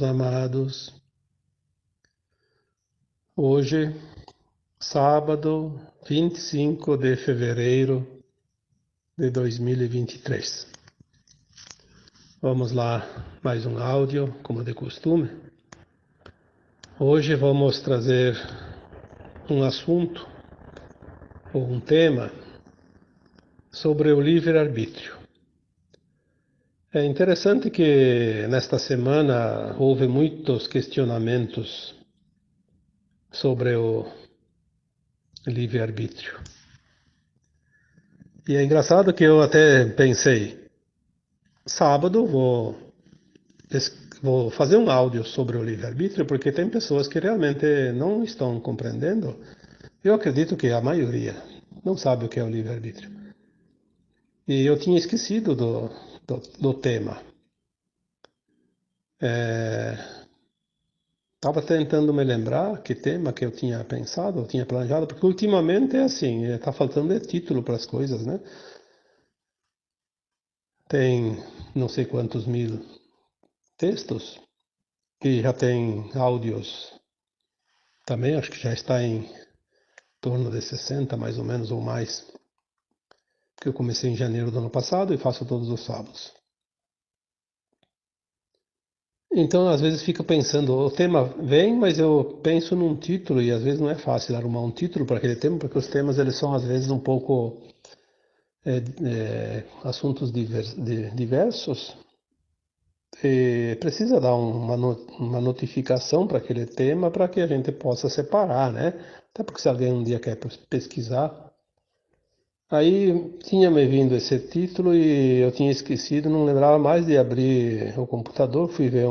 Irmãos amados, hoje, sábado, 25 de fevereiro de 2023. Vamos lá, mais um áudio, como de costume. Hoje vamos trazer um assunto, ou um tema, sobre o livre-arbítrio. É interessante que nesta semana houve muitos questionamentos sobre o livre-arbítrio. E é engraçado que eu até pensei, sábado vou fazer um áudio sobre o livre-arbítrio, porque tem pessoas que realmente não estão compreendendo. Eu acredito que a maioria não sabe o que é o livre-arbítrio. E eu tinha esquecido do tema. Estava tentando me lembrar que tema que eu tinha pensado, eu tinha planejado, porque ultimamente é assim, está faltando título para as coisas, né? Tem não sei quantos mil textos, e já tem áudios também, acho que já está em torno de 60, mais ou menos, ou mais, que eu comecei em janeiro do ano passado e faço todos os sábados. Então, às vezes fico pensando, o tema vem, mas eu penso num título e às vezes não é fácil arrumar um título para aquele tema, porque os temas eles são às vezes um pouco assuntos diversos. E precisa dar uma notificação para aquele tema para que a gente possa separar, né? Até porque se alguém um dia quer pesquisar. Aí tinha me vindo esse título e eu tinha esquecido, não lembrava mais de abrir o computador, fui ver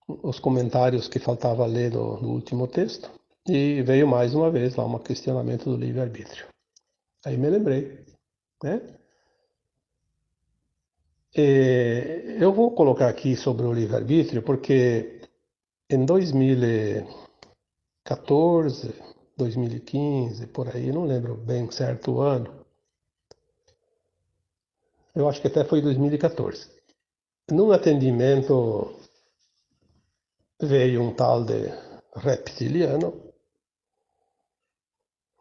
os comentários que faltava ler do último texto e veio mais uma vez lá um questionamento do livre-arbítrio. Aí me lembrei, né? Eu vou colocar aqui sobre o livre-arbítrio porque em 2014, 2015, por aí, não lembro bem certo o ano, eu acho que até foi 2014. Num atendimento veio um tal de reptiliano,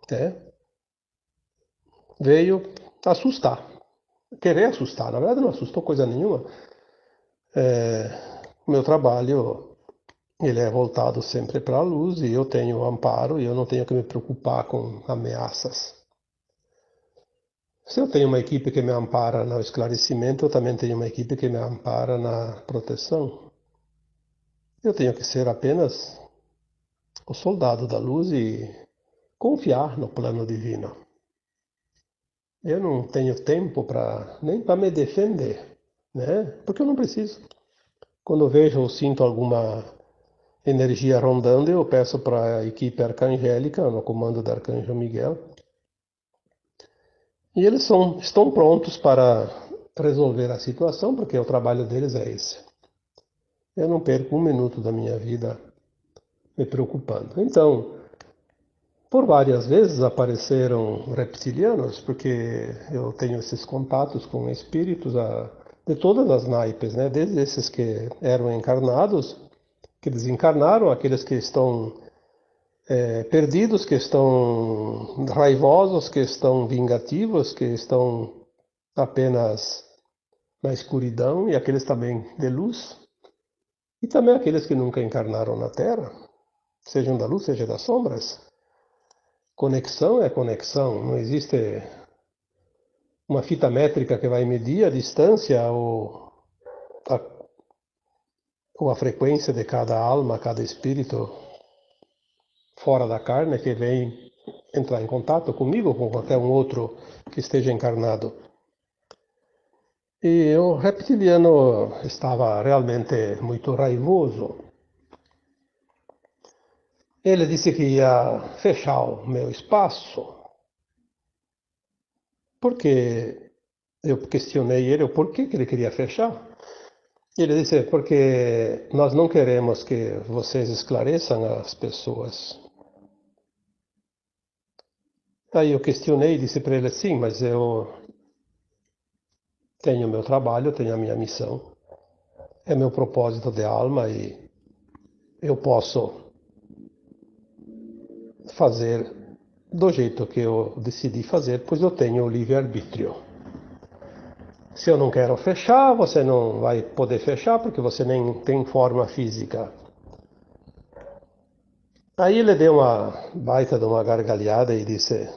né? Veio assustar, querer assustar. Na verdade não assustou coisa nenhuma. O meu trabalho ele é voltado sempre para a luz e eu tenho amparo e eu não tenho que me preocupar com ameaças. Se eu tenho uma equipe que me ampara no esclarecimento, eu também tenho uma equipe que me ampara na proteção. Eu tenho que ser apenas o soldado da luz e confiar no plano divino. Eu não tenho tempo nem para me defender, né? Porque eu não preciso. Quando eu vejo ou sinto alguma energia rondando, eu peço para a equipe arcangélica, no comando do arcanjo Miguel, e eles estão prontos para resolver a situação, porque o trabalho deles é esse. Eu não perco um minuto da minha vida me preocupando. Então, por várias vezes apareceram reptilianos, porque eu tenho esses contatos com espíritos de todas as naipes, né? Desde esses que eram encarnados, que desencarnaram, aqueles que estão perdidos, que estão raivosos, que estão vingativos, que estão apenas na escuridão, e aqueles também de luz, e também aqueles que nunca encarnaram na Terra, sejam da luz, seja das sombras. Conexão é conexão, não existe uma fita métrica que vai medir a distância a, ou a frequência de cada alma, cada espírito fora da carne que vem entrar em contato comigo ou com qualquer um outro que esteja encarnado. E o reptiliano estava realmente muito raivoso. Ele disse que ia fechar o meu espaço, porque eu questionei ele o porquê que ele queria fechar. Ele disse, porque nós não queremos que vocês esclareçam as pessoas. Aí eu questionei e disse para ele, sim, mas eu tenho meu trabalho, tenho a minha missão. é meu propósito de alma e eu posso fazer do jeito que eu decidi fazer, pois eu tenho o livre-arbítrio. Se eu não quero fechar, você não vai poder fechar porque você nem tem forma física. Aí ele deu uma baita de uma gargalhada e disse: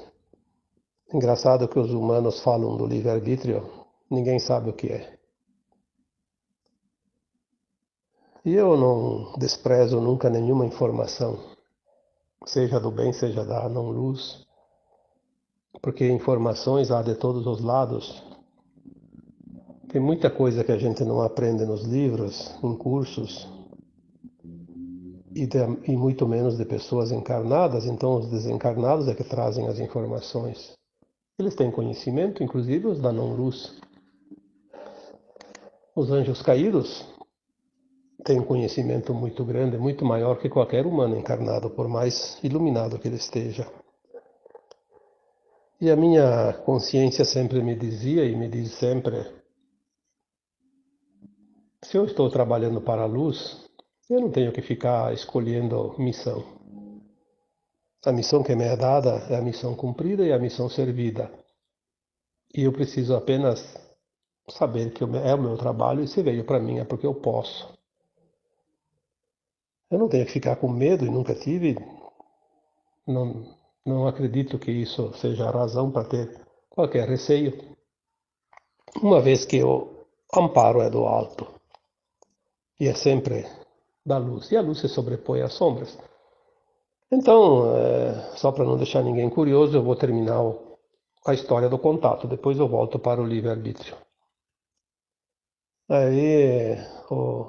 engraçado que os humanos falam do livre-arbítrio, ninguém sabe o que é. E eu não desprezo nunca nenhuma informação, seja do bem, seja da não-luz, porque informações há de todos os lados. Tem muita coisa que a gente não aprende nos livros, em cursos, e muito menos de pessoas encarnadas, então os desencarnados é que trazem as informações. Eles têm conhecimento, inclusive os da não-luz. Os anjos caídos têm um conhecimento muito grande, muito maior que qualquer humano encarnado, por mais iluminado que ele esteja. E a minha consciência sempre me dizia e me diz sempre: se eu estou trabalhando para a luz, eu não tenho que ficar escolhendo missão. A missão que me é dada é a missão cumprida e a missão servida. E eu preciso apenas saber que é o meu trabalho e se veio para mim é porque eu posso. Eu não tenho que ficar com medo e nunca tive. Não, não acredito que isso seja a razão para ter qualquer receio, uma vez que o amparo é do alto e é sempre da luz. E a luz se sobrepõe às sombras. Então, só para não deixar ninguém curioso, eu vou terminar a história do contato. Depois eu volto para o livre-arbítrio. Aí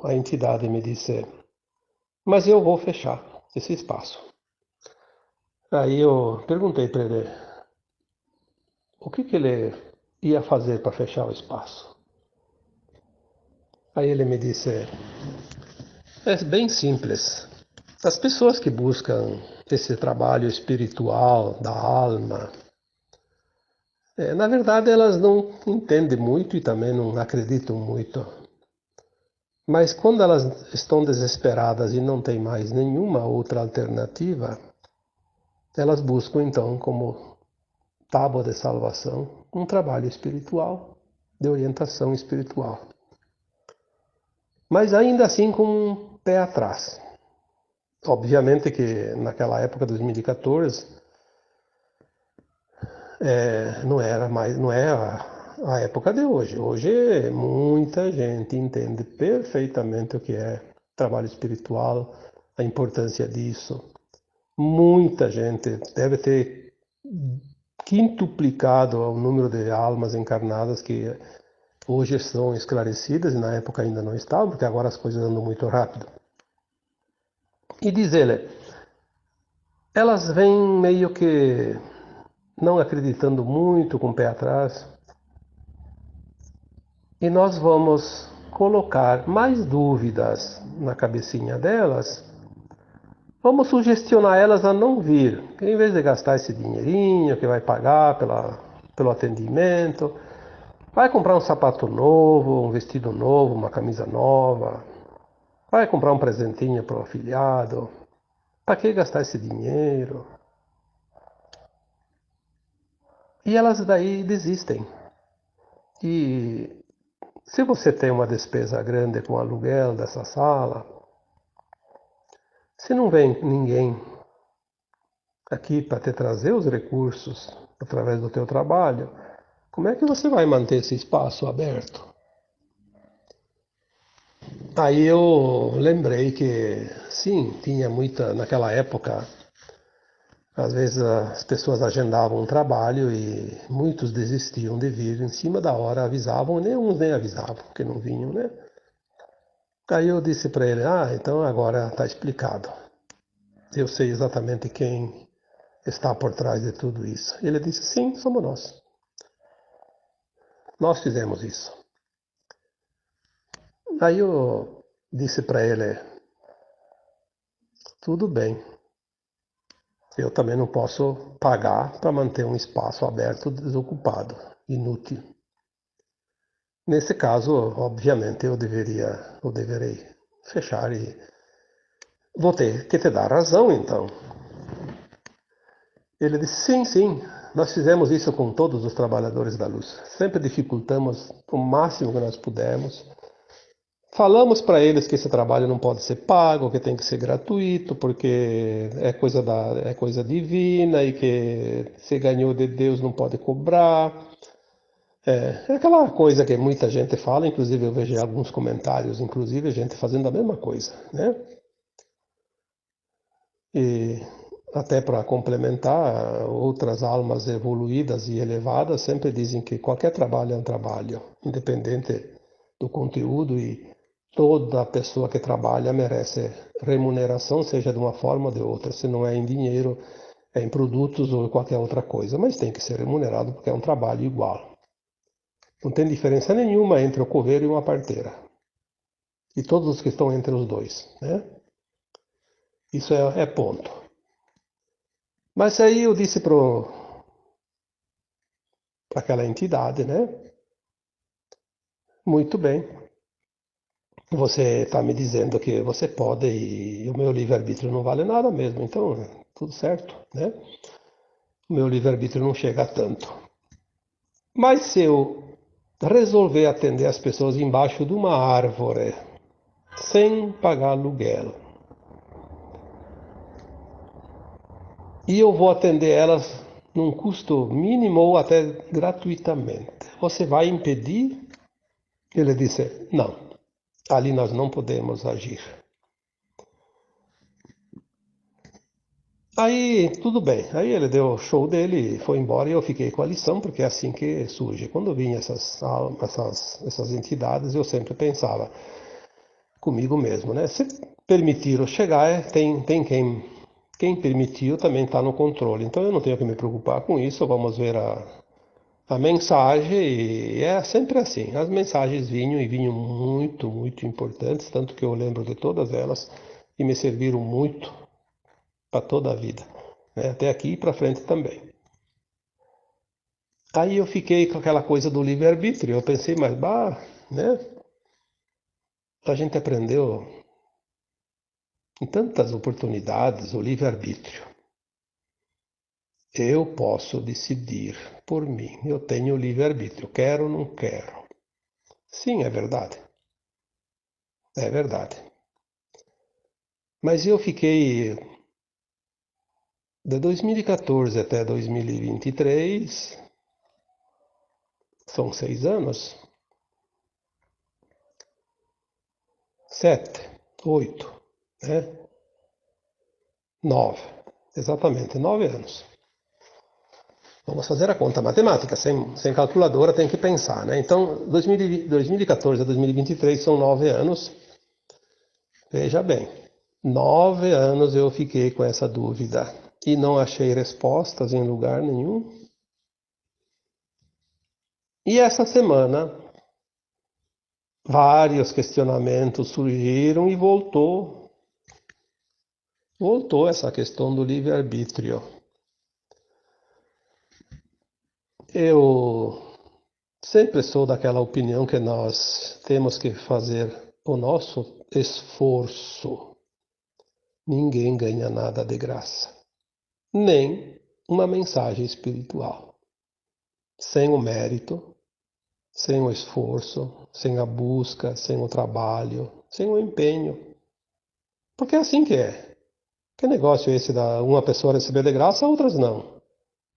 a entidade me disse: mas eu vou fechar esse espaço. Aí eu perguntei para ele o que ele ia fazer para fechar o espaço. Aí ele me disse: é bem simples. As pessoas que buscam esse trabalho espiritual da alma, na verdade elas não entendem muito e também não acreditam muito. Mas quando elas estão desesperadas e não têm mais nenhuma outra alternativa, elas buscam então como tábua de salvação um trabalho espiritual, de orientação espiritual. Mas ainda assim com um pé atrás. Obviamente que naquela época, 2014, não era mais, não é a época de hoje. Hoje muita gente entende perfeitamente o que é trabalho espiritual, a importância disso. Muita gente deve ter quintuplicado o número de almas encarnadas que hoje estão esclarecidas e na época ainda não estavam, porque agora as coisas andam muito rápido. E diz ele, elas vêm meio que não acreditando muito, com o pé atrás, e nós vamos colocar mais dúvidas na cabecinha delas, vamos sugestionar elas a não vir, em vez de gastar esse dinheirinho que vai pagar pelo atendimento, vai comprar um sapato novo, um vestido novo, uma camisa nova, vai comprar um presentinho para o afilhado, para que gastar esse dinheiro? E elas daí desistem. E se você tem uma despesa grande com o aluguel dessa sala, se não vem ninguém aqui para te trazer os recursos através do teu trabalho, como é que você vai manter esse espaço aberto? Aí eu lembrei que, sim, tinha muita, naquela época, às vezes as pessoas agendavam um trabalho e muitos desistiam de vir em cima da hora, avisavam, nem uns nem avisavam que não vinham, né? Aí eu disse para ele, então agora está explicado. Eu sei exatamente quem está por trás de tudo isso. Ele disse, sim, somos nós. Nós fizemos isso. Aí eu disse para ele, tudo bem, eu também não posso pagar para manter um espaço aberto desocupado, inútil. Nesse caso, obviamente, eu deverei fechar e vou ter que te dar razão, então. Ele disse: sim, sim, nós fizemos isso com todos os trabalhadores da luz. Sempre dificultamos o máximo que nós pudemos. Falamos para eles que esse trabalho não pode ser pago, que tem que ser gratuito, porque é coisa divina e que se ganhou de Deus não pode cobrar. É aquela coisa que muita gente fala, inclusive eu vejo alguns comentários, inclusive gente fazendo a mesma coisa, né? E até para complementar, outras almas evoluídas e elevadas sempre dizem que qualquer trabalho é um trabalho, independente do conteúdo, e toda pessoa que trabalha merece remuneração, seja de uma forma ou de outra. Se não é em dinheiro, é em produtos ou qualquer outra coisa, mas tem que ser remunerado porque é um trabalho igual. Não tem diferença nenhuma entre o coveiro e uma parteira. E todos os que estão entre os dois, né? Isso é ponto. Mas aí eu disse para aquela entidade, né? Muito bem, você está me dizendo que você pode e o meu livre-arbítrio não vale nada mesmo, então tudo certo, né? O meu livre-arbítrio não chega a tanto. Mas se eu resolver atender as pessoas embaixo de uma árvore, sem pagar aluguel, e eu vou atender elas num custo mínimo ou até gratuitamente, você vai impedir? Ele disse: não, ali nós não podemos agir. Aí, tudo bem. Aí ele deu o show dele, foi embora e eu fiquei com a lição, porque é assim que surge. Quando vinham essas entidades, eu sempre pensava comigo mesmo, né? Se permitiram chegar, tem quem permitiu também está no controle. Então eu não tenho que me preocupar com isso, vamos ver a mensagem, e é sempre assim. As mensagens vinham e vinham muito, muito importantes, tanto que eu lembro de todas elas e me serviram muito para toda a vida, né? Até aqui e para frente também. Aí eu fiquei com aquela coisa do livre-arbítrio. Eu pensei, mas bah, né? A gente aprendeu em tantas oportunidades o livre-arbítrio. Eu posso decidir por mim. Eu tenho livre-arbítrio. Quero ou não quero. Sim, é verdade. É verdade. Mas eu fiquei de 2014 até 2023, são 6 anos, 7, 8, né? 9, exatamente 9 anos. Vamos fazer a conta matemática, sem calculadora tem que pensar, né? Então, 2014 a 2023 são 9 anos. Veja bem, 9 anos eu fiquei com essa dúvida e não achei respostas em lugar nenhum. E essa semana, vários questionamentos surgiram e voltou essa questão do livre-arbítrio. Eu sempre sou daquela opinião que nós temos que fazer o nosso esforço. Ninguém ganha nada de graça, nem uma mensagem espiritual. Sem o mérito, sem o esforço, sem a busca, sem o trabalho, sem o empenho. Porque é assim que é. Que negócio é esse da uma pessoa receber de graça, outras não?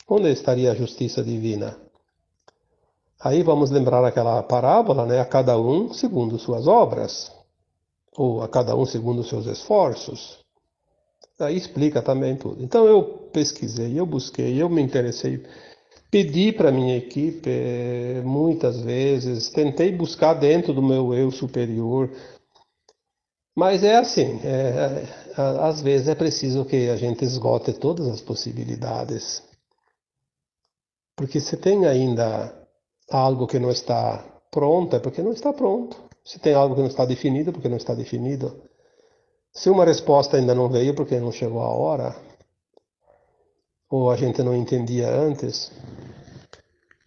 Onde estaria a justiça divina? Aí vamos lembrar aquela parábola, né? A cada um segundo suas obras, ou a cada um segundo seus esforços. Aí explica também tudo. Então eu pesquisei, eu busquei, eu me interessei, pedi para minha equipe muitas vezes, tentei buscar dentro do meu eu superior, mas é assim, às vezes é preciso que a gente esgote todas as possibilidades, porque se tem ainda algo que não está pronto, é porque não está pronto. Se tem algo que não está definido, é porque não está definido. Se uma resposta ainda não veio porque não chegou a hora, ou a gente não entendia antes,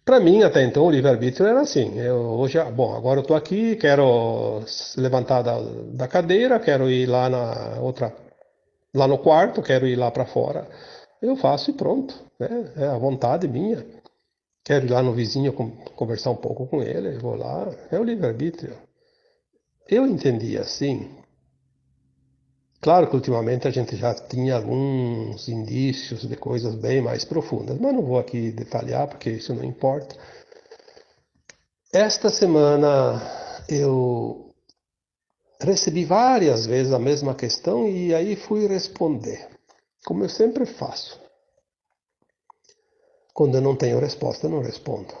Para mim, até então, o livre-arbítrio era assim. Hoje, bom, agora eu estou aqui, quero levantar da cadeira, quero ir lá na outra, lá no quarto, quero ir lá para fora. Eu faço e pronto, né? É a vontade minha. Quero ir lá no vizinho conversar um pouco com ele, vou lá. É o livre-arbítrio. Eu entendi assim. Claro que ultimamente a gente já tinha alguns indícios de coisas bem mais profundas, mas não vou aqui detalhar porque isso não importa. Esta semana eu recebi várias vezes a mesma questão e aí fui responder, como eu sempre faço. Quando eu não tenho resposta, eu não respondo.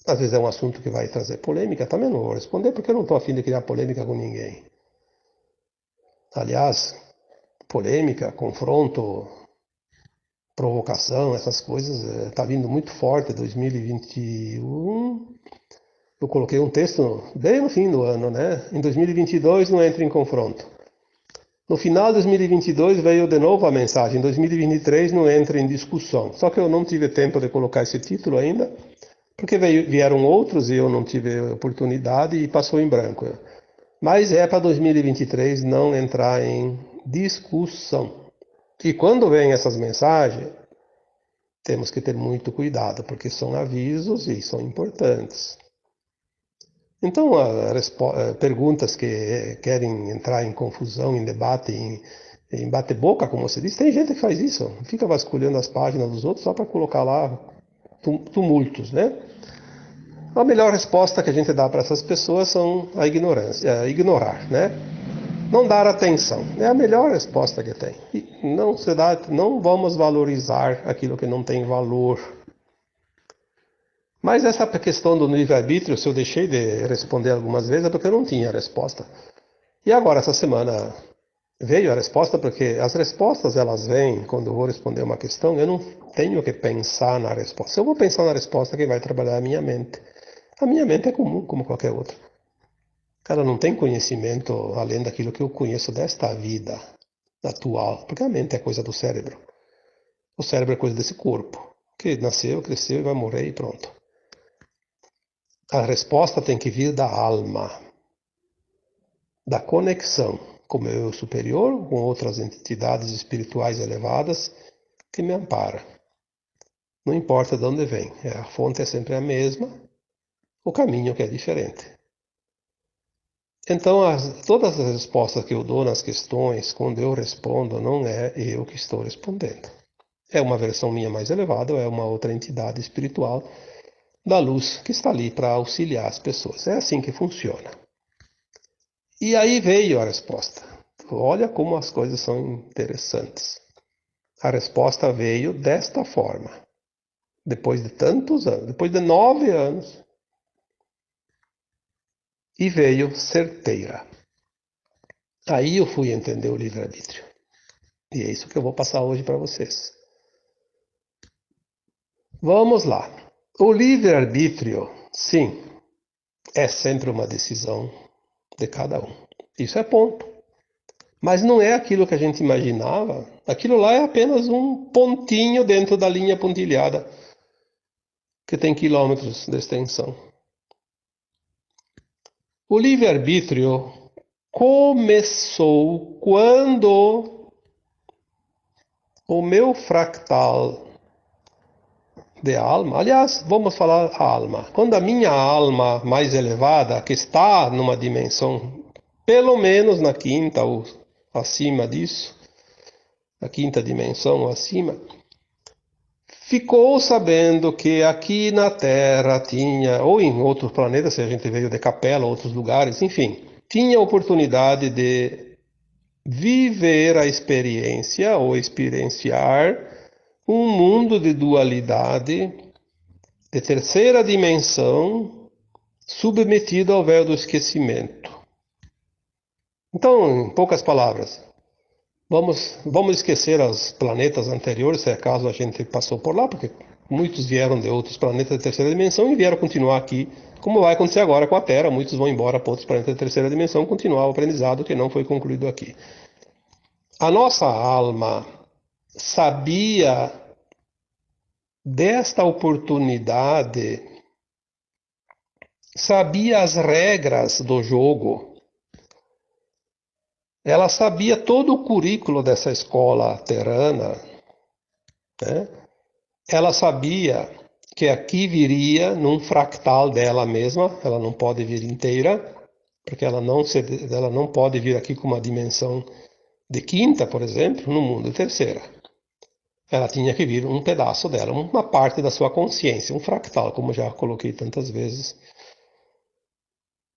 Às vezes é um assunto que vai trazer polêmica, também não vou responder porque eu não estou a fim de criar polêmica com ninguém. Aliás, polêmica, confronto, provocação, essas coisas, está vindo muito forte. 2021, eu coloquei um texto bem no fim do ano, né? Em 2022 não entre em confronto. No final de 2022 veio de novo a mensagem, em 2023 não entra em discussão. Só que eu não tive tempo de colocar esse título ainda, porque vieram outros e eu não tive oportunidade e passou em branco. Mas é para 2023 não entrar em discussão. E quando vem essas mensagens, temos que ter muito cuidado, porque são avisos e são importantes. Então, perguntas que querem entrar em confusão, em debate, em bate-boca, como você disse, tem gente que faz isso, fica vasculhando as páginas dos outros só para colocar lá tumultos, né? A melhor resposta que a gente dá para essas pessoas são a ignorância, ignorar, né? Não dar atenção, é a melhor resposta que tem. E não vamos valorizar aquilo que não tem valor. Mas essa questão do livre-arbítrio, se eu deixei de responder algumas vezes, é porque eu não tinha resposta. E agora, essa semana, veio a resposta, porque as respostas, elas vêm, quando eu vou responder uma questão, eu não tenho que pensar na resposta. Se eu vou pensar na resposta, quem vai trabalhar é a minha mente. A minha mente é comum, como qualquer outra. Ela não tem conhecimento além daquilo que eu conheço desta vida atual, porque a mente é coisa do cérebro. O cérebro é coisa desse corpo, que nasceu, cresceu e vai morrer e pronto. A resposta tem que vir da alma, da conexão com o meu eu superior, com outras entidades espirituais elevadas que me amparam. Não importa de onde vem, a fonte é sempre a mesma, o caminho que é diferente. Então, todas as respostas que eu dou nas questões, quando eu respondo, não é eu que estou respondendo. É uma versão minha mais elevada, ou é uma outra entidade espiritual da luz que está ali para auxiliar as pessoas. É assim que funciona. E aí veio a resposta. Olha como as coisas são interessantes. A resposta veio desta forma. Depois de tantos anos, depois de 9 anos, e veio certeira. Aí eu fui entender o livre-arbítrio. E é isso que eu vou passar hoje para vocês. Vamos lá. O livre-arbítrio, sim, é sempre uma decisão de cada um. Isso é ponto. Mas não é aquilo que a gente imaginava. Aquilo lá é apenas um pontinho dentro da linha pontilhada, que tem quilômetros de extensão. O livre-arbítrio começou quando o meu fractal de alma, aliás, vamos falar a alma. Quando a minha alma mais elevada, que está numa dimensão pelo menos na quinta ou acima disso, na quinta dimensão ou acima, ficou sabendo que aqui na Terra tinha, ou em outros planetas, se a gente veio de Capela, outros lugares, enfim, tinha oportunidade de viver a experiência ou experienciar um mundo de dualidade, de terceira dimensão, submetido ao véu do esquecimento. Então, em poucas palavras, vamos esquecer os planetas anteriores, se acaso a gente passou por lá, porque muitos vieram de outros planetas de terceira dimensão e vieram continuar aqui, como vai acontecer agora com a Terra. Muitos vão embora para outros planetas de terceira dimensão, continuar o aprendizado que não foi concluído aqui. A nossa alma sabia desta oportunidade, sabia as regras do jogo. Ela sabia todo o currículo dessa escola terrana, né? Ela sabia que aqui viria num fractal dela mesma, ela não pode vir inteira, porque ela não pode vir aqui com uma dimensão de quinta, por exemplo, no mundo de terceira. Ela tinha que vir um pedaço dela, uma parte da sua consciência, um fractal, como já coloquei tantas vezes.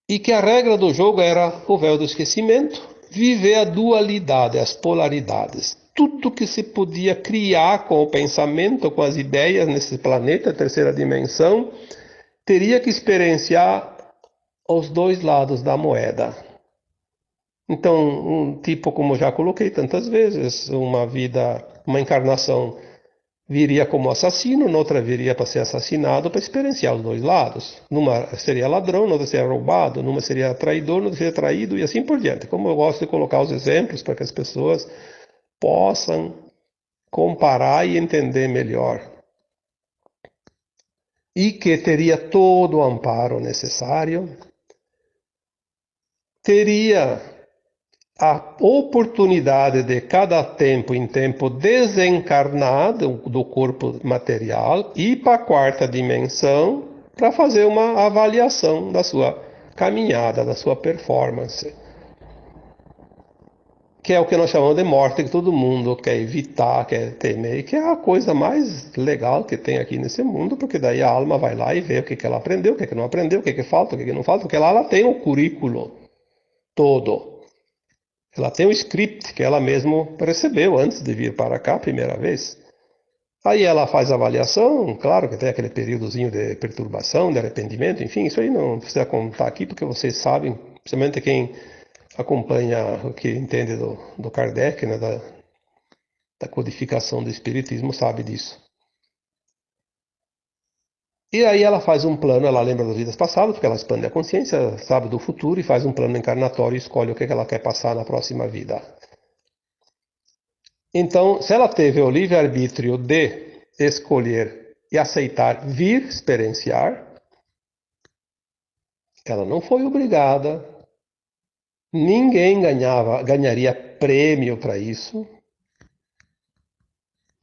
E que a regra do jogo era o véu do esquecimento, viver a dualidade, as polaridades. Tudo que se podia criar com o pensamento, com as ideias nesse planeta, terceira dimensão, teria que experienciar os dois lados da moeda. Então, um tipo, como já coloquei tantas vezes, uma encarnação viria como assassino, noutra viria para ser assassinado, para experienciar os dois lados. Numa seria ladrão, noutra seria roubado, numa seria traidor, noutra seria traído, e assim por diante. Como eu gosto de colocar os exemplos para que as pessoas possam comparar e entender melhor. E que teria todo o amparo necessário, teria a oportunidade de cada tempo em tempo desencarnar do corpo material e ir para a quarta dimensão para fazer uma avaliação da sua caminhada, da sua performance. Que é o que nós chamamos de morte, que todo mundo quer evitar, quer temer, que é a coisa mais legal que tem aqui nesse mundo, porque daí a alma vai lá e vê o que ela aprendeu, o que não aprendeu, o que falta, o que não falta, porque lá ela tem o currículo todo. Ela tem um script que ela mesma recebeu antes de vir para cá a primeira vez. Aí ela faz a avaliação, claro que tem aquele períodozinho de perturbação, de arrependimento, enfim, isso aí não precisa contar aqui, porque vocês sabem, principalmente quem acompanha o que entende do Kardec, né, da codificação do Espiritismo, sabe disso. E aí ela faz um plano, ela lembra das vidas passadas, porque ela expande a consciência, sabe do futuro e faz um plano encarnatório e escolhe o que ela quer passar na próxima vida. Então, se ela teve o livre-arbítrio de escolher e aceitar vir experienciar, ela não foi obrigada, ninguém ganharia prêmio para isso.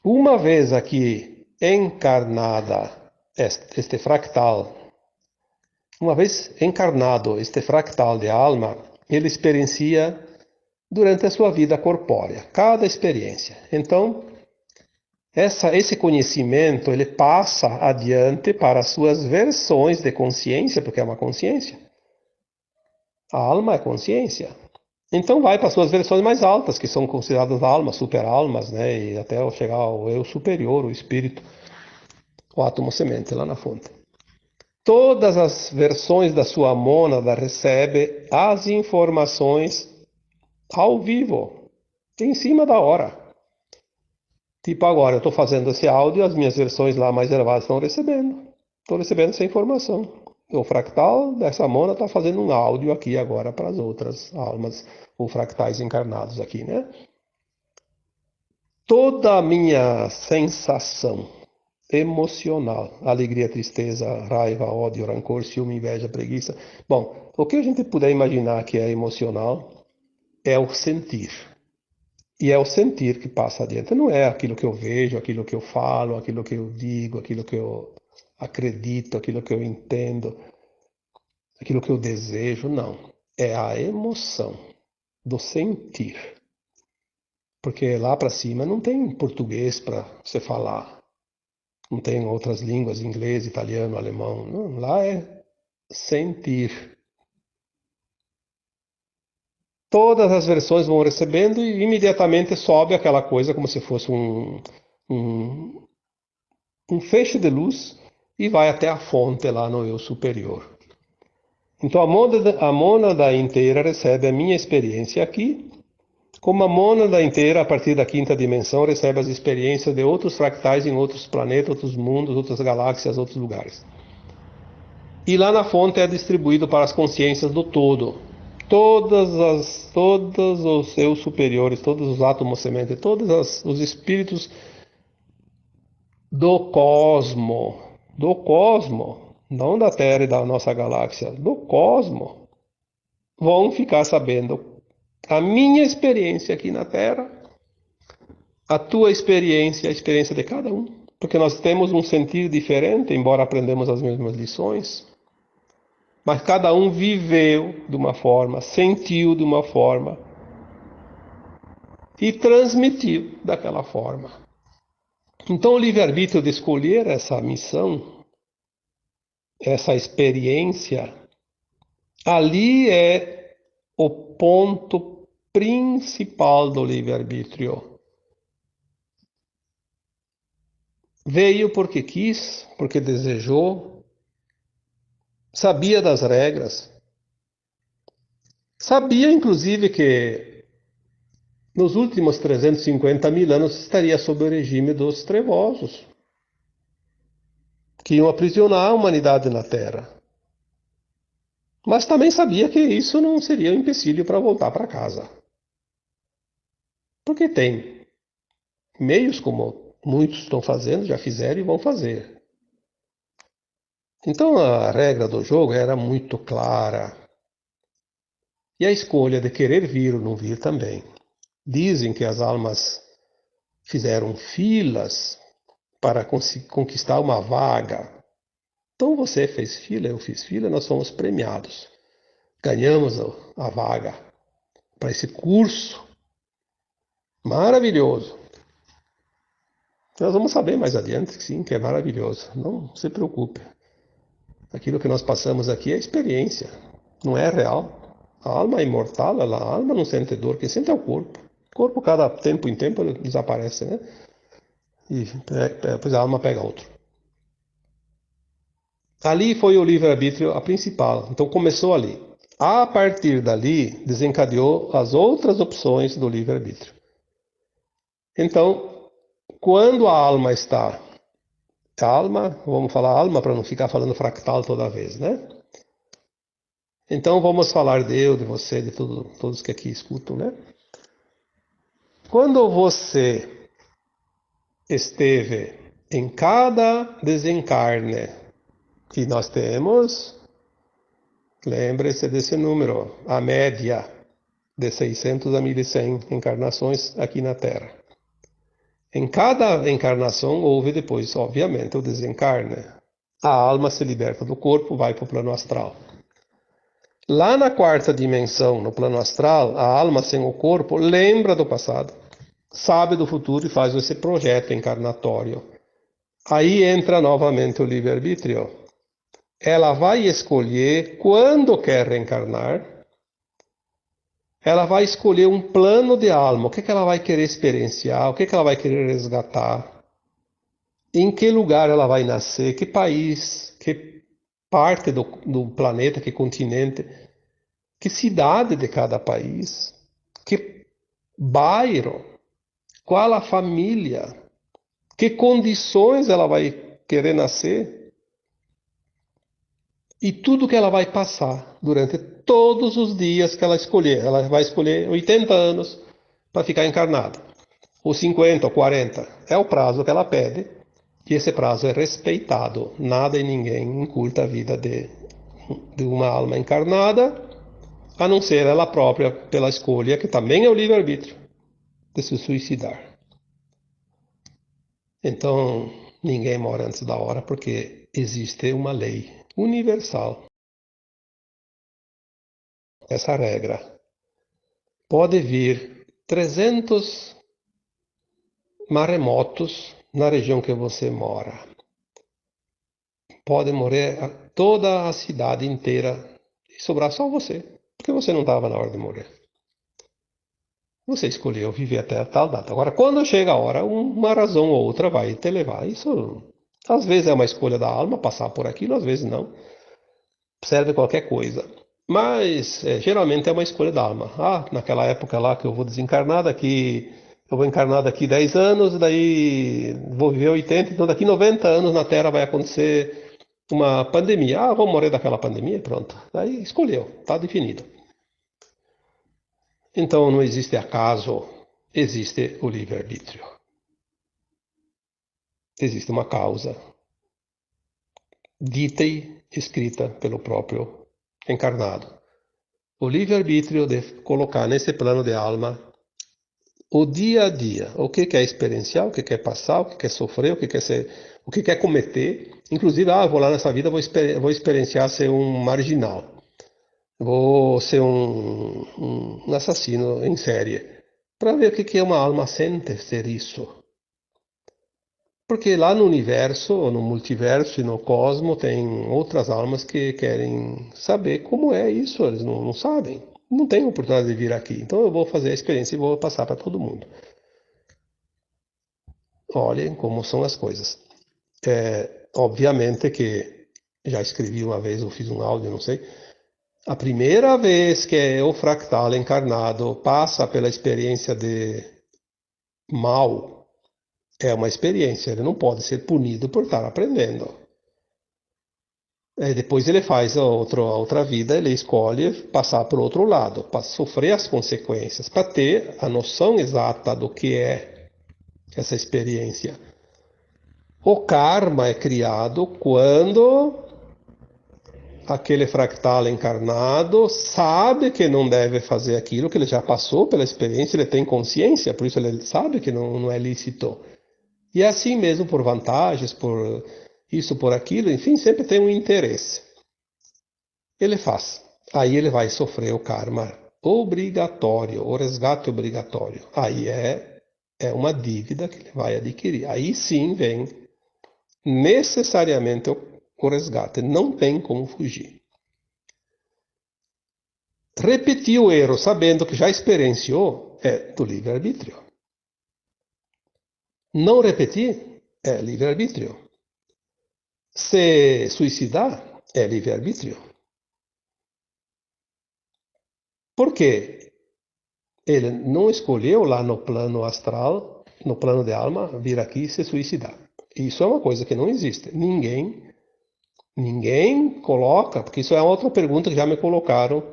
Uma vez aqui encarnada este fractal, uma vez encarnado este fractal de alma, ele experiencia durante a sua vida corpórea, cada experiência. Então, esse conhecimento ele passa adiante para as suas versões de consciência, porque é uma consciência. A alma é consciência. Então vai para as suas versões mais altas, que são consideradas almas, super-almas, né? E até chegar ao eu superior, o espírito, o átomo semente lá na fonte. Todas as versões da sua mônada recebe as informações ao vivo, em cima da hora. Tipo agora, eu estou fazendo esse áudio, as minhas versões lá mais elevadas estão recebendo. Estou recebendo essa informação. O fractal dessa mônada está fazendo um áudio aqui agora para as outras almas, ou fractais encarnados aqui, né? Toda a minha sensação emocional, alegria, tristeza, raiva, ódio, rancor, ciúme, inveja, preguiça. Bom, o que a gente puder imaginar que é emocional é o sentir. E é o sentir que passa adiante. Não é aquilo que eu vejo, aquilo que eu falo, aquilo que eu digo, aquilo que eu acredito, aquilo que eu entendo, aquilo que eu desejo. Não. É a emoção do sentir. Porque lá para cima não tem português para você falar. Não tem outras línguas, inglês, italiano, alemão. Não, lá é sentir. Todas as versões vão recebendo e imediatamente sobe aquela coisa como se fosse um, um feixe de luz e vai até a fonte lá no eu superior. Então a mônada inteira recebe a minha experiência aqui, como a mônada inteira, a partir da quinta dimensão, recebe as experiências de outros fractais em outros planetas, outros mundos, outras galáxias, outros lugares. E lá na fonte é distribuído para as consciências do todo. Todos os seus superiores, todos os átomos semente, todos os espíritos do cosmo, não da Terra e da nossa galáxia, do cosmo, vão ficar sabendo a minha experiência aqui na Terra, a tua experiência, a experiência de cada um, porque nós temos um sentir diferente, embora aprendemos as mesmas lições, mas cada um viveu de uma forma, sentiu de uma forma e transmitiu daquela forma. Então o livre-arbítrio de escolher essa missão, essa experiência, ali é o ponto principal do livre-arbítrio. Veio porque quis, porque desejou, sabia das regras, sabia inclusive que nos últimos 350 mil anos estaria sob o regime dos trevosos, que iam aprisionar a humanidade na Terra. Mas também sabia que isso não seria um empecilho para voltar para casa. Porque tem meios como muitos estão fazendo, já fizeram e vão fazer. Então a regra do jogo era muito clara. E a escolha de querer vir ou não vir também. Dizem que as almas fizeram filas para conquistar uma vaga. Então você fez fila, eu fiz fila, nós fomos premiados. Ganhamos a vaga para esse curso maravilhoso. Nós vamos saber mais adiante, sim, que é maravilhoso. Não se preocupe. Aquilo que nós passamos aqui é experiência, não é real. A alma é imortal, a alma não sente dor, quem sente é o corpo. O corpo, cada tempo em tempo, desaparece, né? E depois a alma pega outro. Ali foi o livre-arbítrio a principal, então começou ali. A partir dali, desencadeou as outras opções do livre-arbítrio. Então, quando a alma está calma, vamos falar alma para não ficar falando fractal toda vez, né? Então vamos falar de eu, de você, de todos que aqui escutam, né? Quando você esteve em cada desencarne que nós temos, lembre-se desse número, a média de 600 a 1100 encarnações aqui na Terra. Em cada encarnação houve depois, obviamente, o desencarne. A alma se liberta do corpo, vai para o plano astral. Lá na quarta dimensão, no plano astral, a alma sem o corpo lembra do passado, sabe do futuro e faz esse projeto encarnatório. Aí entra novamente o livre-arbítrio. Ela vai escolher quando quer reencarnar. Ela vai escolher um plano de alma. O que ela vai querer experienciar? O que ela vai querer resgatar? Em que lugar ela vai nascer? Que país? Que parte do planeta? Que continente? Que cidade de cada país? Que bairro? Qual a família? Que condições ela vai querer nascer? E tudo que ela vai passar durante todos os dias que ela escolher. Ela vai escolher 80 anos para ficar encarnada, ou 50 ou 40. É o prazo que ela pede, e esse prazo é respeitado. Nada e ninguém encurta a vida de uma alma encarnada, a não ser ela própria, pela escolha, que também é o livre-arbítrio, de se suicidar. Então, ninguém morre antes da hora, porque existe uma lei universal. Essa regra. Pode vir 300 maremotos na região que você mora. Pode morrer toda a cidade inteira e sobrar só você, porque você não estava na hora de morrer. Você escolheu viver até a tal data. Agora, quando chega a hora, uma razão ou outra vai te levar. Isso, às vezes, é uma escolha da alma passar por aquilo, às vezes não. Serve qualquer coisa. Mas, geralmente, é uma escolha da alma. Ah, naquela época lá que eu vou desencarnar, eu vou encarnar daqui 10 anos, daí vou viver 80, então daqui 90 anos na Terra vai acontecer uma pandemia. Ah, vou morrer daquela pandemia, pronto. Daí escolheu, está definido. Então não existe acaso, existe o livre-arbítrio. existe uma causa, dita e escrita pelo próprio encarnado. O livre-arbítrio de colocar nesse plano de alma o dia a dia, o que quer experienciar, o que quer passar, o que quer sofrer, o que quer cometer. Inclusive, vou lá nessa vida, vou experienciar ser um marginal, vou ser um assassino em série, para ver o que uma alma sente ser isso. Porque lá no universo, no multiverso e no cosmo, tem outras almas que querem saber como é isso, eles não sabem. Não têm oportunidade de vir aqui. Então eu vou fazer a experiência e vou passar para todo mundo. Olhem como são as coisas. Obviamente que já escrevi uma vez, ou fiz um áudio, não sei. A primeira vez que o fractal encarnado passa pela experiência de mal, é uma experiência, ele não pode ser punido por estar aprendendo. Depois ele faz a outra vida, ele escolhe passar para o outro lado, para sofrer as consequências, para ter a noção exata do que é essa experiência. O karma é criado quando aquele fractal encarnado sabe que não deve fazer aquilo, que ele já passou pela experiência, ele tem consciência, por isso ele sabe que não é lícito. E é assim mesmo, por vantagens, por isso, por aquilo, enfim, sempre tem um interesse. Ele faz. Aí ele vai sofrer o karma obrigatório, o resgate obrigatório. Aí é uma dívida que ele vai adquirir. Aí sim vem necessariamente o resgate. Não tem como fugir. Repetir o erro sabendo que já experienciou é do livre-arbítrio. Não repetir é livre-arbítrio. Se suicidar é livre-arbítrio. Por quê? Ele não escolheu lá no plano astral, no plano de alma, vir aqui e se suicidar. Isso é uma coisa que não existe. Ninguém coloca, porque isso é outra pergunta que já me colocaram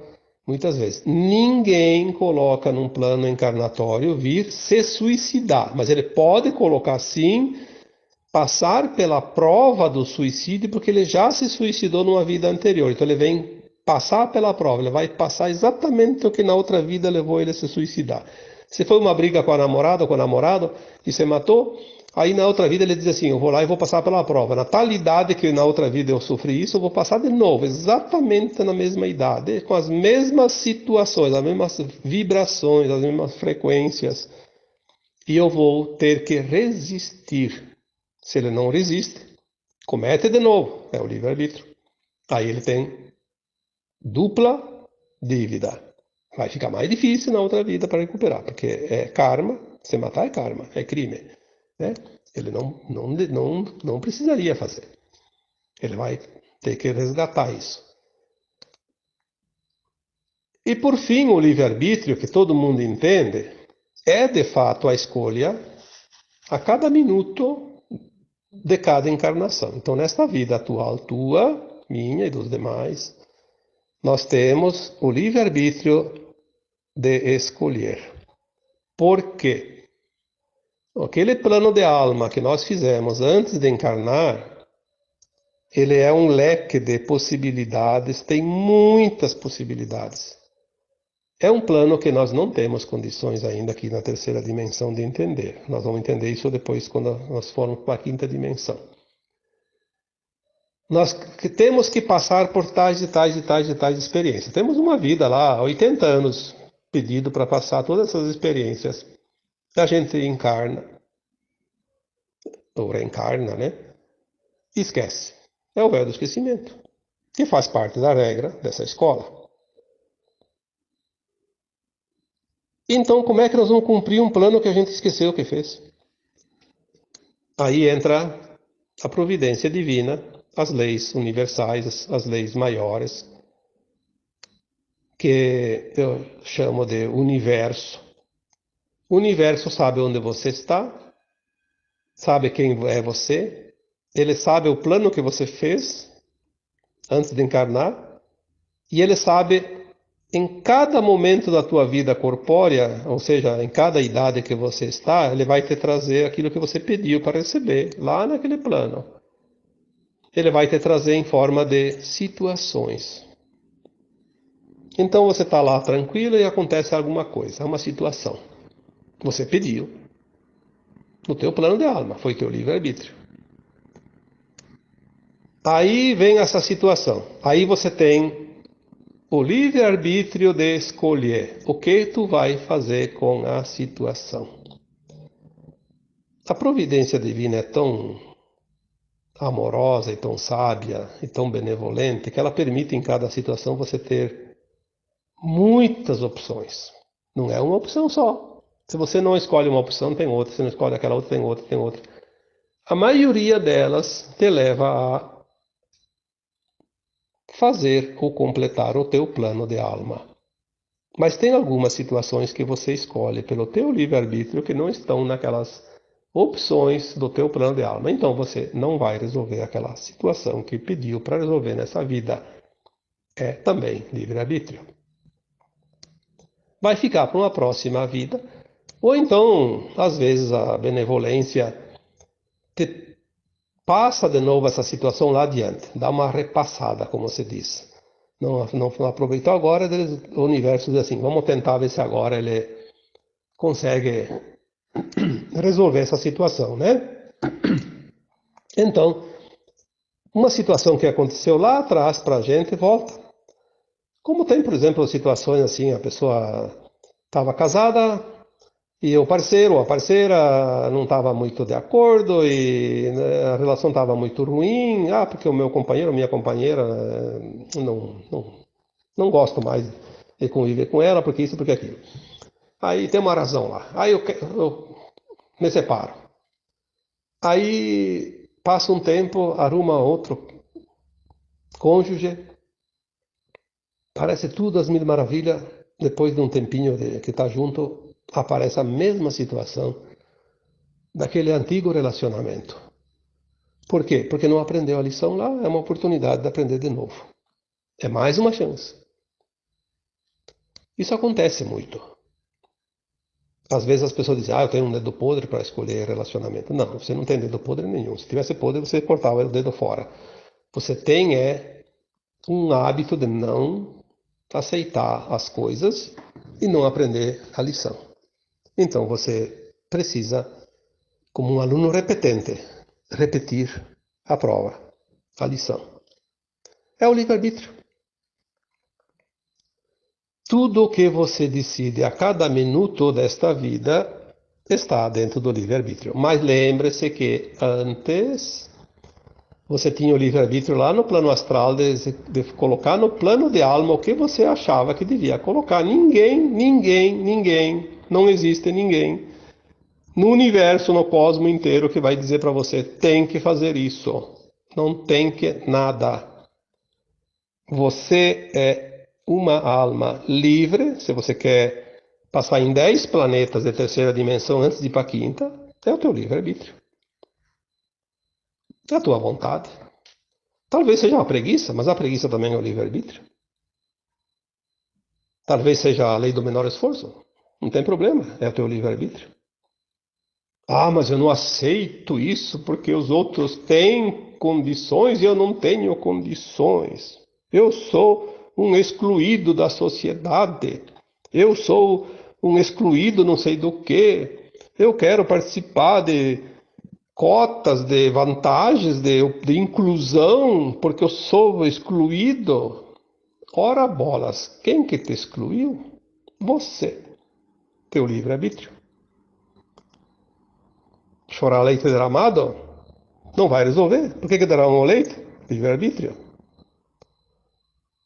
muitas vezes. Ninguém coloca num plano encarnatório vir se suicidar, mas ele pode colocar sim, passar pela prova do suicídio, porque ele já se suicidou numa vida anterior. Então ele vem passar pela prova, ele vai passar exatamente o que na outra vida levou ele a se suicidar. Se foi uma briga com a namorada ou com o namorado e se matou, aí na outra vida ele diz assim, eu vou lá e vou passar pela prova. Na tal idade que na outra vida eu sofri isso, eu vou passar de novo, exatamente na mesma idade, com as mesmas situações, as mesmas vibrações, as mesmas frequências. E eu vou ter que resistir. Se ele não resiste, comete de novo, é o livre-arbítrio. Aí ele tem dupla dívida. Vai ficar mais difícil na outra vida para recuperar, porque é karma, se matar é karma, é crime. Né? Ele não precisaria fazer. Ele vai ter que resgatar isso. E por fim, o livre-arbítrio, que todo mundo entende, é de fato a escolha a cada minuto de cada encarnação. Então, nesta vida atual tua, minha e dos demais, nós temos o livre-arbítrio de escolher. Por quê? Aquele plano de alma que nós fizemos antes de encarnar, ele é um leque de possibilidades, tem muitas possibilidades. É um plano que nós não temos condições ainda aqui na terceira dimensão de entender. Nós vamos entender isso depois quando nós formos para a quinta dimensão. Nós temos que passar por tais e tais e tais e tais experiências. Temos uma vida lá, 80 anos pedido para passar todas essas experiências. A gente encarna, ou reencarna, né? E esquece. É o véu do esquecimento, que faz parte da regra dessa escola. Então, como é que nós vamos cumprir um plano que a gente esqueceu que fez? Aí entra a providência divina, as leis universais, as leis maiores, que eu chamo de universo. O universo sabe onde você está, sabe quem é você, ele sabe o plano que você fez antes de encarnar, e ele sabe Em cada momento da tua vida corpórea, ou seja, em cada idade que você está, ele vai te trazer aquilo que você pediu para receber, lá naquele plano. Ele vai te trazer em forma de situações. Então você está lá tranquilo e acontece alguma coisa, uma situação. Você pediu no teu plano de alma, foi teu livre-arbítrio. Aí vem essa situação. Aí você tem o livre-arbítrio de escolher o que tu vai fazer com a situação. A providência divina é tão amorosa e tão sábia e tão benevolente que ela permite em cada situação você ter muitas opções. Não é uma opção só. Se você não escolhe uma opção, tem outra. Se não escolhe aquela outra, tem outra, tem outra. A maioria delas te leva a fazer ou completar o teu plano de alma. Mas tem algumas situações que você escolhe pelo teu livre-arbítrio que não estão naquelas opções do teu plano de alma. Então você não vai resolver aquela situação que pediu para resolver nessa vida. É também livre-arbítrio. Vai ficar para uma próxima vida. Ou então, às vezes, a benevolência te passa de novo essa situação lá adiante. Dá uma repassada, como se diz. Não aproveitou agora, o universo diz assim, vamos tentar ver se agora ele consegue resolver essa situação, né? Então, uma situação que aconteceu lá atrás para a gente volta. Como tem, por exemplo, situações assim, a pessoa estava casada e o parceiro ou a parceira não estava muito de acordo e né, a relação estava muito ruim. Ah, porque o meu companheiro ou minha companheira não gosto mais de conviver com ela, porque isso, porque aquilo. Aí tem uma razão lá. Aí eu me separo. Aí passa um tempo, arruma outro cônjuge, parece tudo as mil maravilhas. Depois de um tempinho que está junto, aparece a mesma situação daquele antigo relacionamento. Por quê? Porque não aprendeu a lição lá, é uma oportunidade de aprender de novo. É mais uma chance. Isso acontece muito. Às vezes as pessoas dizem, eu tenho um dedo podre para escolher relacionamento. Não, você não tem dedo podre nenhum. Se tivesse podre, você cortava o dedo fora. Você tem um hábito de não aceitar as coisas e não aprender a lição. Então você precisa, como um aluno repetente, repetir a prova, a lição. É o livre-arbítrio. Tudo o que você decide a cada minuto desta vida está dentro do livre-arbítrio. Mas lembre-se que antes você tinha o livre-arbítrio lá no plano astral de colocar no plano de alma o que você achava que devia colocar. Ninguém, não existe ninguém no universo, no cosmos inteiro que vai dizer para você tem que fazer isso. Não tem que nada. Você é uma alma livre. Se você quer passar em 10 planetas de terceira dimensão antes de ir para a quinta, é o teu livre-arbítrio. É a tua vontade. Talvez seja uma preguiça, mas a preguiça também é o livre-arbítrio. Talvez seja a lei do menor esforço. Não tem problema, é o teu livre-arbítrio. Ah, mas eu não aceito isso porque os outros têm condições e eu não tenho condições. Eu sou um excluído da sociedade. Eu sou um excluído não sei do quê. Eu quero participar de cotas, de vantagens, de inclusão, porque eu sou excluído. Ora bolas, quem que te excluiu? Você, teu livre-arbítrio. Chorar leite derramado não vai resolver. Por que derramam leite? Livre-arbítrio.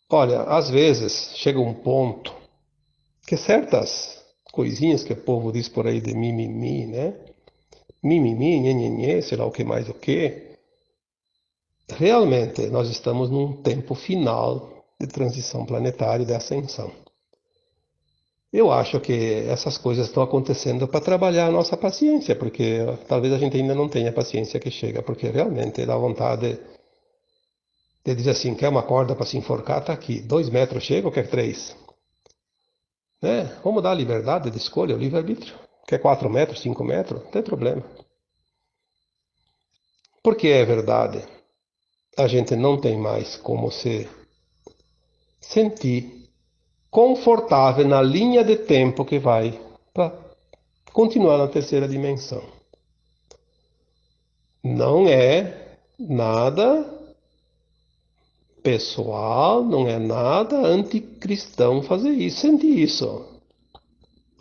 Olha, às vezes chega um ponto que certas coisinhas que o povo diz por aí de mimimi, né? Mimimi, nhenhenhê, sei lá o que mais o que. Realmente, nós estamos num tempo final de transição planetária e de ascensão. Eu acho que essas coisas estão acontecendo para trabalhar a nossa paciência, porque talvez a gente ainda não tenha a paciência que chega, porque realmente dá vontade de dizer assim, quer uma corda para se enforcar? Tá aqui. 2 metros chega ou quer 3? né? Vamos dar a liberdade de escolha, o livre-arbítrio. Quer 4 metros, 5 metros? Não tem problema. Porque é verdade, a gente não tem mais como se sentir confortável na linha de tempo que vai para continuar na terceira dimensão. Não é nada pessoal, não é nada anticristão fazer isso, sentir isso.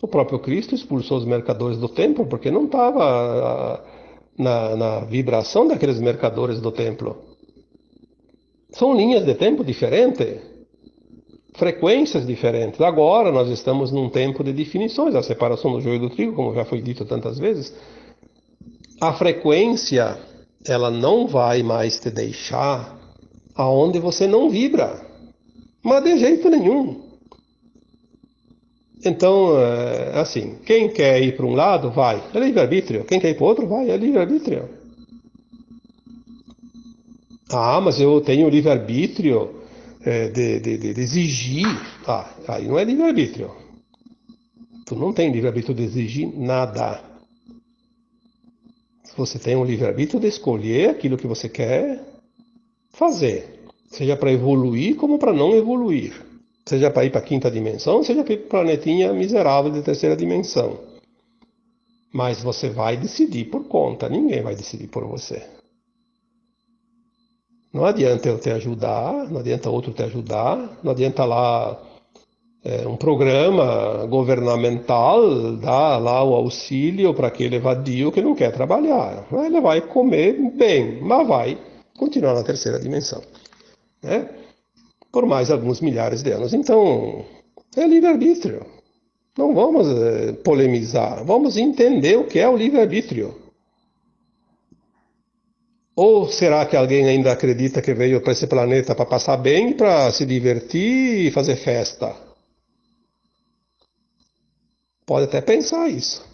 O próprio Cristo expulsou os mercadores do templo porque não estava na vibração daqueles mercadores do templo. São linhas de tempo diferentes, frequências diferentes. Agora nós estamos num tempo de definições, a separação do joio do trigo, como já foi dito tantas vezes. A frequência, ela não vai mais te deixar aonde você não vibra, mas de jeito nenhum. Então, assim, quem quer ir para um lado, vai, é livre-arbítrio. Quem quer ir para o outro, vai, é livre-arbítrio. Ah, mas eu tenho livre-arbítrio de exigir. Ah, aí não é livre-arbítrio. Tu não tem livre-arbítrio de exigir nada. Você tem um livre-arbítrio de escolher aquilo que você quer fazer. Seja para evoluir como para não evoluir. Seja para ir para a quinta dimensão, seja para ir para o planetinha miserável de terceira dimensão. Mas você vai decidir por conta, ninguém vai decidir por você. Não adianta eu te ajudar, não adianta outro te ajudar, não adianta lá um programa governamental dar lá o auxílio para aquele vadio que não quer trabalhar. Ele vai comer bem, mas vai continuar na terceira dimensão, né? Por mais alguns milhares de anos. Então, é livre-arbítrio. Não vamos polemizar, vamos entender o que é o livre-arbítrio. Ou será que alguém ainda acredita que veio para esse planeta para passar bem, para se divertir e fazer festa? Pode até pensar isso.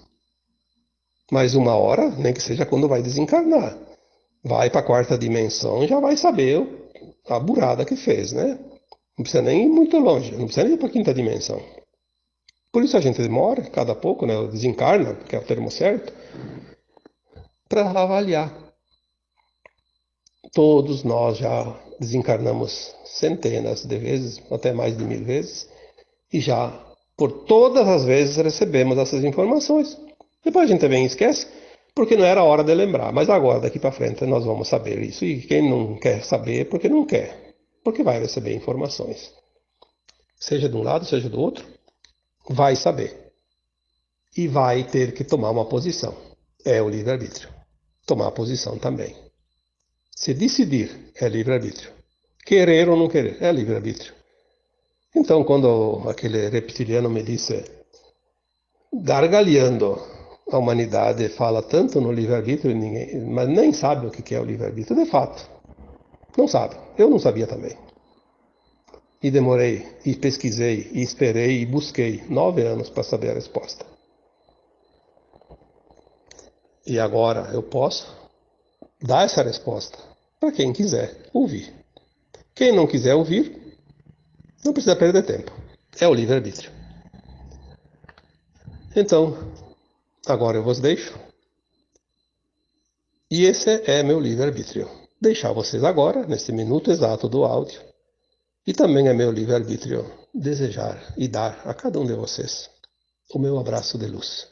Mas uma hora, nem que seja quando vai desencarnar, vai para a quarta dimensão e já vai saber a burrada que fez, né? Não precisa nem ir muito longe, não precisa nem ir para a quinta dimensão. Por isso a gente demora, cada pouco, né? Desencarna, que é o termo certo, para avaliar. Todos nós já desencarnamos centenas de vezes, até mais de 1000 vezes, e já por todas as vezes recebemos essas informações. Depois a gente também esquece, porque não era hora de lembrar. Mas agora, daqui para frente, nós vamos saber isso. E quem não quer saber, porque não quer. Porque vai receber informações. Seja de um lado, seja do outro, vai saber. E vai ter que tomar uma posição. É o livre-arbítrio. Tomar a posição também. Se decidir, é livre-arbítrio. Querer ou não querer, é livre-arbítrio. Então, quando aquele reptiliano me disse, gargalhando, a humanidade fala tanto no livre-arbítrio, mas nem sabe o que é o livre-arbítrio, de fato. Não sabe. Eu não sabia também. E demorei, e pesquisei, e esperei, e busquei 9 anos para saber a resposta. E agora eu posso dar essa resposta para quem quiser ouvir. Quem não quiser ouvir, não precisa perder tempo. É o livre-arbítrio. Então, agora eu vos deixo. E esse é meu livre-arbítrio. Deixar vocês agora, nesse minuto exato do áudio. E também é meu livre-arbítrio desejar e dar a cada um de vocês o meu abraço de luz.